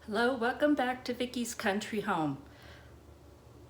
Hello, welcome back to Vickie's Country Home.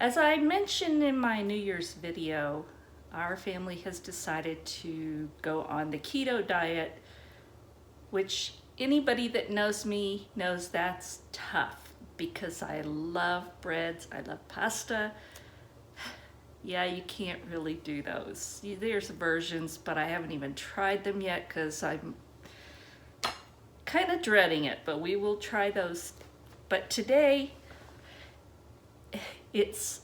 As I mentioned in my New Year's video, our family has decided to go on the keto diet, which anybody that knows me knows that's tough because I love breads, I love pasta. Yeah, you can't really do those. There's versions, but I haven't even tried them yet because I'm kind of dreading it, but we will try those. But today, it's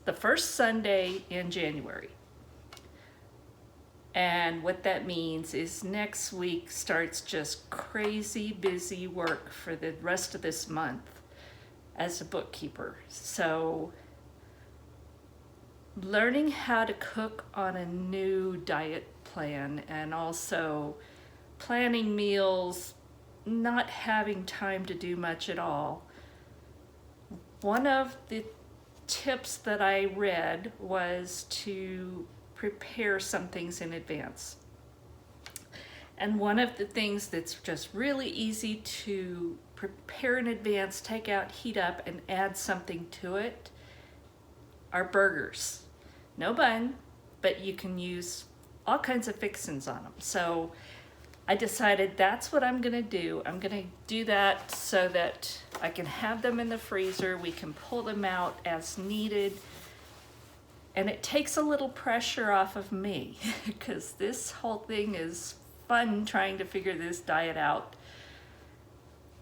the first Sunday in January. And what that means is next week starts just crazy busy work for the rest of this month as a bookkeeper. So learning how to cook on a new diet plan and also planning meals, not having time to do much at all. One of the tips that I read was to prepare some things in advance. And one of the things that's just really easy to prepare in advance, take out, heat up, and add something to it are burgers. No bun, but you can use all kinds of fixings on them. So I decided that's what I'm gonna do. I'm gonna do that so that I can have them in the freezer. We can pull them out as needed. And it takes a little pressure off of me because this whole thing is fun trying to figure this diet out.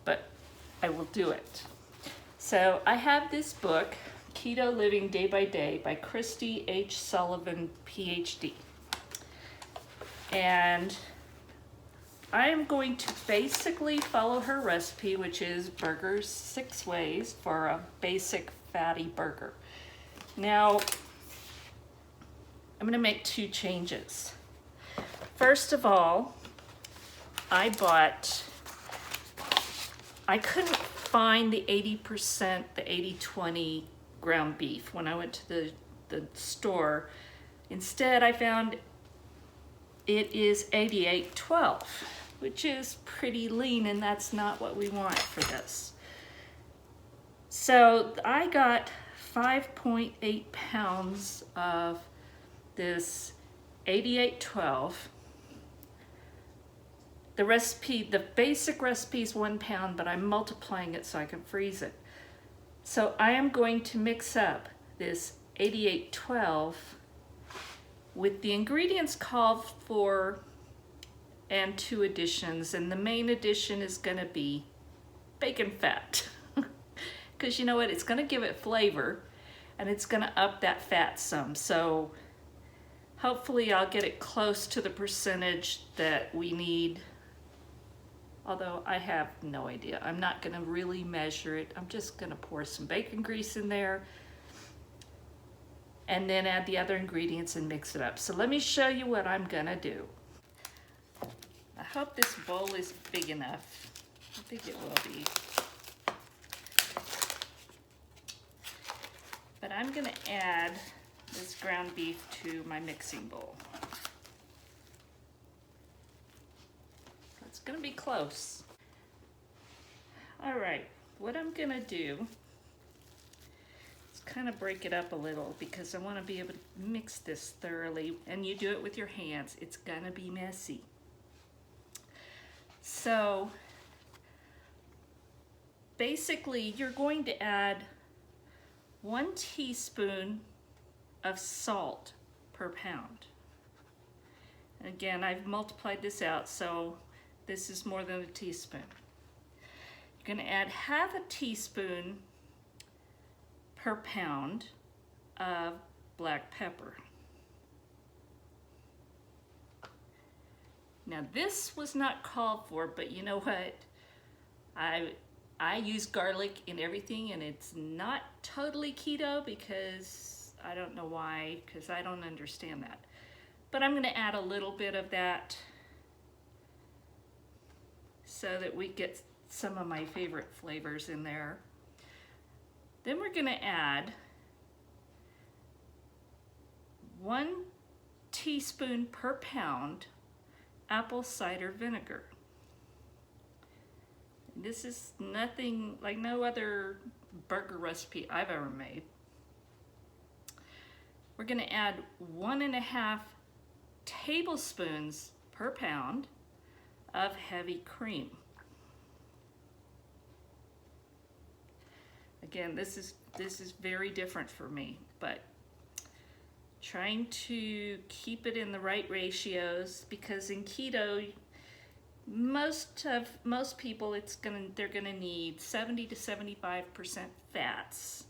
But I will do it. So I have this book, Keto Living Day by Day by Christy H. Sullivan, PhD. And I am going to basically follow her recipe, which is burgers 6 ways for a basic fatty burger. Now, I'm going to make 2 changes. First of all, I couldn't find the 80%, the 80-20 ground beef when I went to the store. Instead, I found it is 88-12, which is pretty lean, and that's not what we want for this. So I got 5.8 pounds of this 88-12. The recipe, the basic recipe is 1 pound, but I'm multiplying it so I can freeze it. So I am going to mix up this 88-12 with the ingredients called for and 2 additions, and the main addition is going to be bacon fat because you know what, it's going to give it flavor and it's going to up that fat some. So hopefully I'll get it close to the percentage that we need, although I have no idea. I'm not going to really measure it. I'm just going to pour some bacon grease in there and then add the other ingredients and mix it up. So let me show you what I'm gonna do. I hope this bowl is big enough. I think it will be. But I'm gonna add this ground beef to my mixing bowl. It's gonna be close. All right, what I'm gonna do, kind of break it up a little because I want to be able to mix this thoroughly, and you do it with your hands. It's gonna be messy. So basically you're going to add 1 teaspoon of salt per pound. And again, I've multiplied this out, so this is more than a teaspoon. You're going to add half a teaspoon per pound of black pepper. Now this was not called for, but you know what? I use garlic in everything, and it's not totally keto because I don't know why, because I don't understand that. But I'm going to add a little bit of that so that we get some of my favorite flavors in there. Then we're going to add 1 teaspoon per pound apple cider vinegar. This is nothing like no other burger recipe I've ever made. We're gonna add 1.5 tablespoons per pound of heavy cream. Again, this is very different for me, but trying to keep it in the right ratios, because in keto, most people they're gonna need 70 to 75% fats,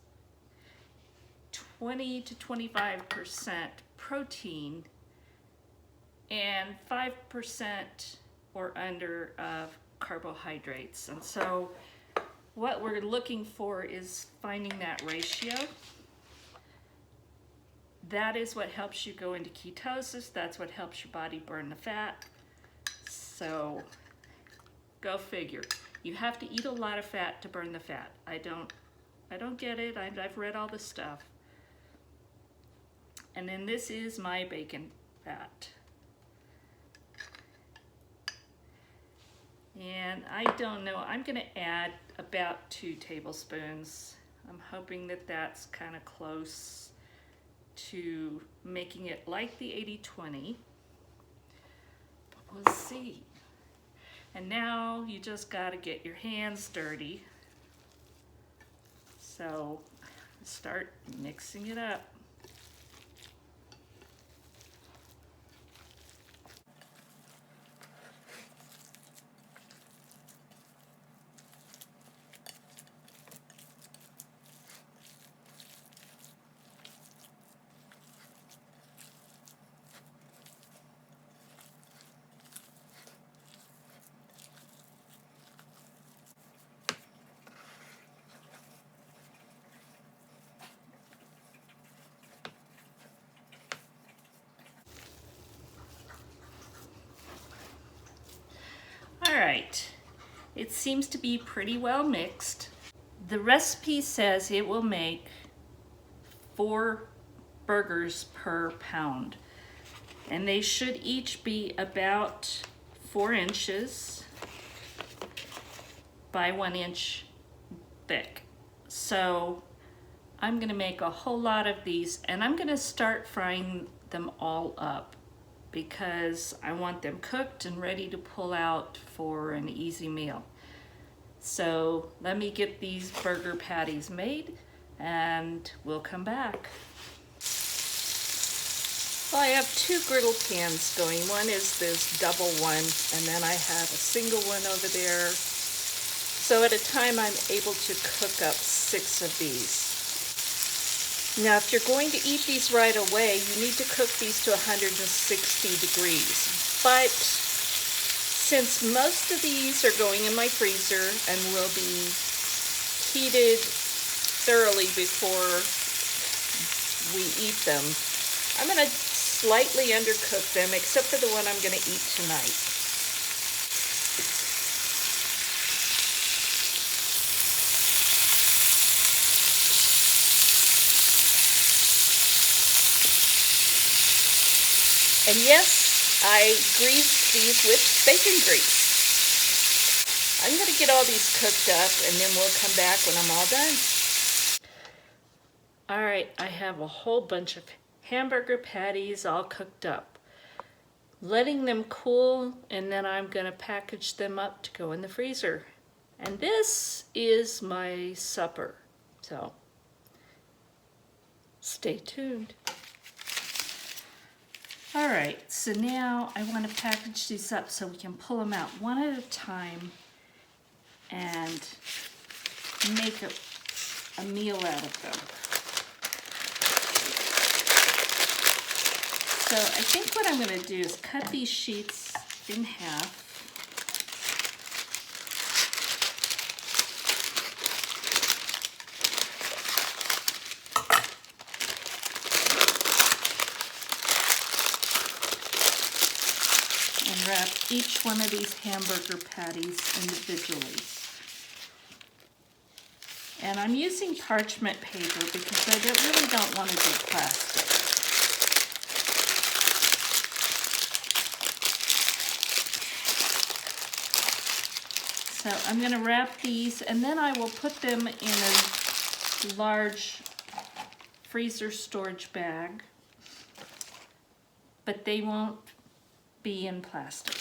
20 to 25% protein, and 5% or under of carbohydrates. And so what we're looking for is finding that ratio. That is what helps you go into ketosis. That's what helps your body burn the fat. So go figure. You have to eat a lot of fat to burn the fat. I don't get it. I've read all the stuff. And then this is my bacon fat. And I don't know, I'm gonna add about 2 tablespoons. I'm hoping that that's kind of close to making it like the 80-20. But we'll see. And now you just gotta get your hands dirty. So start mixing it up. All right, it seems to be pretty well mixed. The recipe says it will make 4 burgers per pound, and they should each be about 4 inches by 1 inch thick. So I'm gonna make a whole lot of these, and I'm gonna start frying them all up because I want them cooked and ready to pull out for an easy meal. So let me get these burger patties made and we'll come back. Well, I have 2 griddle pans going. One is this double one, and then I have a single one over there. So at a time I'm able to cook up 6 of these. Now, if you're going to eat these right away, you need to cook these to 160 degrees. But since most of these are going in my freezer and will be heated thoroughly before we eat them, I'm going to slightly undercook them, except for the one I'm going to eat tonight. And yes, I greased these with bacon grease. I'm going to get all these cooked up and then we'll come back when I'm all done. All right, I have a whole bunch of hamburger patties all cooked up. Letting them cool, and then I'm going to package them up to go in the freezer. And this is my supper. So stay tuned. All right, so now I want to package these up so we can pull them out one at a time and make a meal out of them. So I think what I'm going to do is cut these sheets in half. And wrap each one of these hamburger patties individually. And I'm using parchment paper because I really don't want to do plastic. So I'm going to wrap these, and then I will put them in a large freezer storage bag, but they won't be in plastic.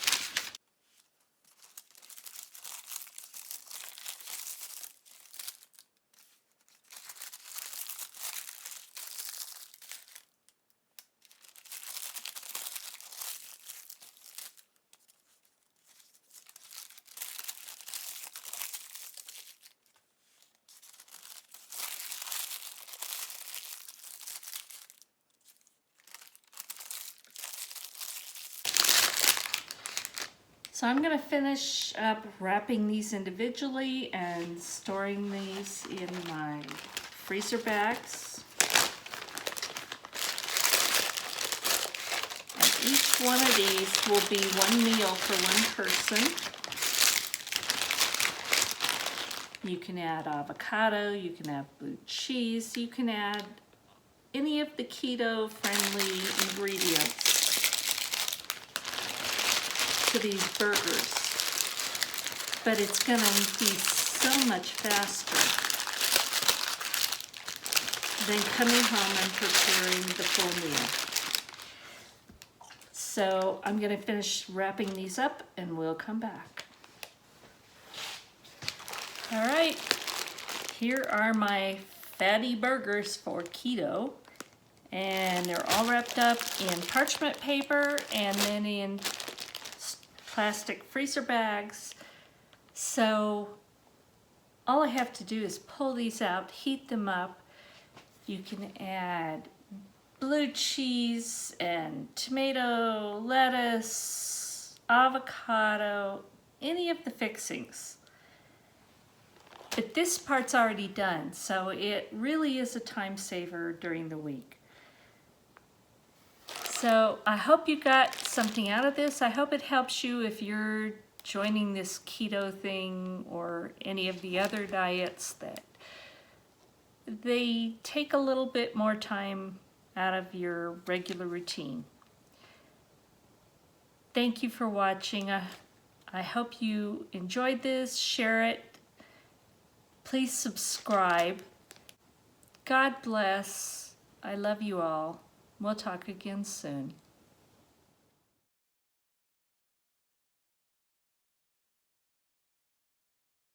So I'm going to finish up wrapping these individually and storing these in my freezer bags. And each one of these will be one meal for one person. You can add avocado, you can add blue cheese, you can add any of the keto-friendly ingredients to these burgers, but it's going to be so much faster than coming home and preparing the full meal. So I'm going to finish wrapping these up and we'll come back. All right, here are my fatty burgers for keto, and they're all wrapped up in parchment paper and then in plastic freezer bags. So all I have to do is pull these out, heat them up. You can add blue cheese and tomato, lettuce, avocado, any of the fixings. But this part's already done, so it really is a time saver during the week. So I hope you got something out of this. I hope it helps you if you're joining this keto thing or any of the other diets that they take a little bit more time out of your regular routine. Thank you for watching. I hope you enjoyed this. Share it. Please subscribe. God bless. I love you all. We'll talk again soon.